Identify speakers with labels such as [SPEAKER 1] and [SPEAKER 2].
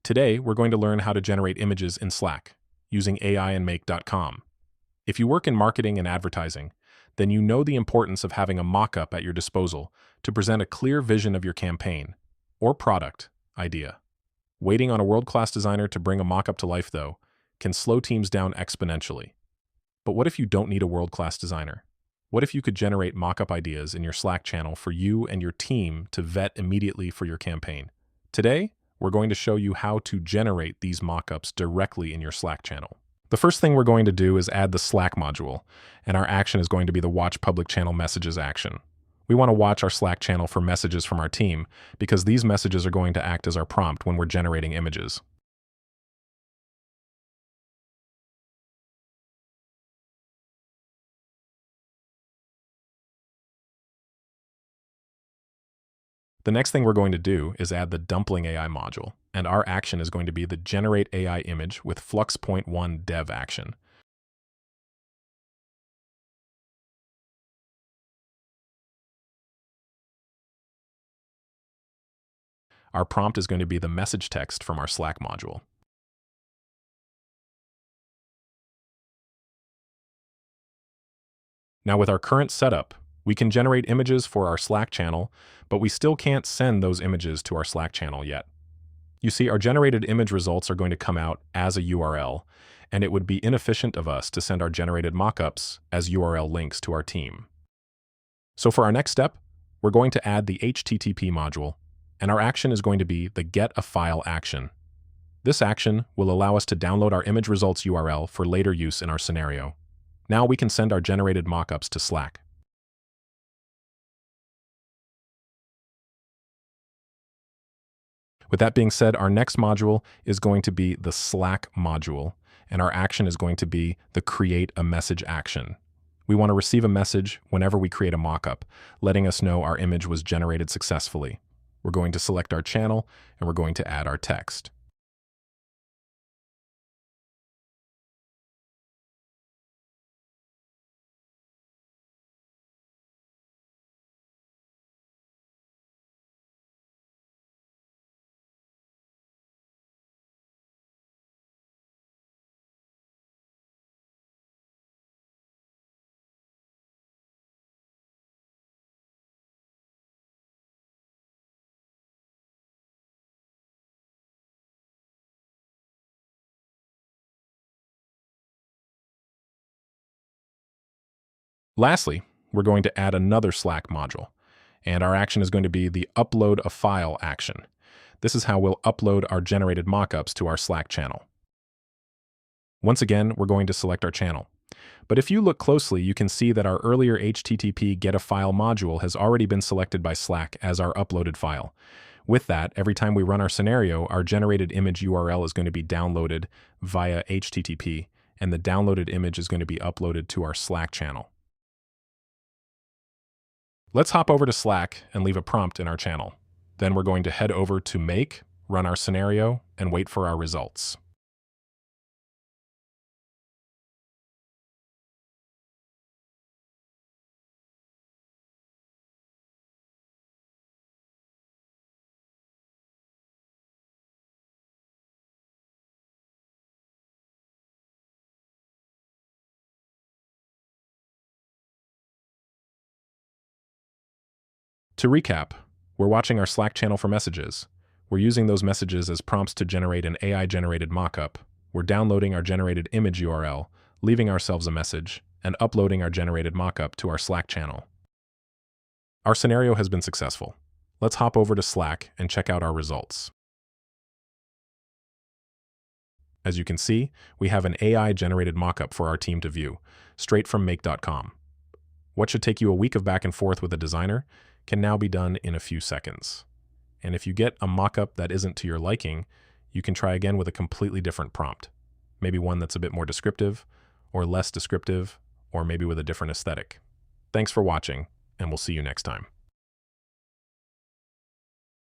[SPEAKER 1] Today, we're going to learn how to generate images in Slack using AI and Make.com. If you work in marketing and advertising, then you know the importance of having a mockup at your disposal to present a clear vision of your campaign or product idea. Waiting on a world-class designer to bring a mockup to life, though, can slow teams down exponentially. But what if you don't need a world-class designer? What if you could generate mockup ideas in your Slack channel for you and your team to vet immediately for your campaign? Today, we're going to show you how to generate these mockups directly in your Slack channel. The first thing we're going to do is add the Slack module, and our action is going to be the Watch Public Channel Messages action. We want to watch our Slack channel for messages from our team because these messages are going to act as our prompt when we're generating images. The next thing we're going to do is add the Dumpling AI module, and our action is going to be the Generate AI Image with FLUX.1 Dev action. Our prompt is going to be the message text from our Slack module. Now with our current setup, we can generate images for our Slack channel, but we still can't send those images to our Slack channel yet. You see, our generated image results are going to come out as a URL, and it would be inefficient of us to send our generated mockups as URL links to our team. So for our next step, we're going to add the HTTP module, and our action is going to be the Get a File action. This action will allow us to download our image results URL for later use in our scenario. Now we can send our generated mockups to Slack. With that being said, our next module is going to be the Slack module, and our action is going to be the Create a Message action. We want to receive a message whenever we create a mockup, letting us know our image was generated successfully. We're going to select our channel, and we're going to add our text. Lastly, we're going to add another Slack module, and our action is going to be the Upload a File action. This is how we'll upload our generated mockups to our Slack channel. Once again, we're going to select our channel. But if you look closely, you can see that our earlier HTTP Get a File module has already been selected by Slack as our uploaded file. With that, every time we run our scenario, our generated image URL is going to be downloaded via HTTP, and the downloaded image is going to be uploaded to our Slack channel. Let's hop over to Slack and leave a prompt in our channel. Then we're going to head over to Make, run our scenario, and wait for our results. To recap, we're watching our Slack channel for messages. We're using those messages as prompts to generate an AI-generated mockup. We're downloading our generated image URL, leaving ourselves a message, and uploading our generated mockup to our Slack channel. Our scenario has been successful. Let's hop over to Slack and check out our results. As you can see, we have an AI-generated mockup for our team to view, straight from Make.com. What should take you a week of back and forth with a designer can now be done in a few seconds. And if you get a mockup that isn't to your liking, you can try again with a completely different prompt. Maybe one that's a bit more descriptive, or less descriptive, or maybe with a different aesthetic. Thanks for watching, and we'll see you next time.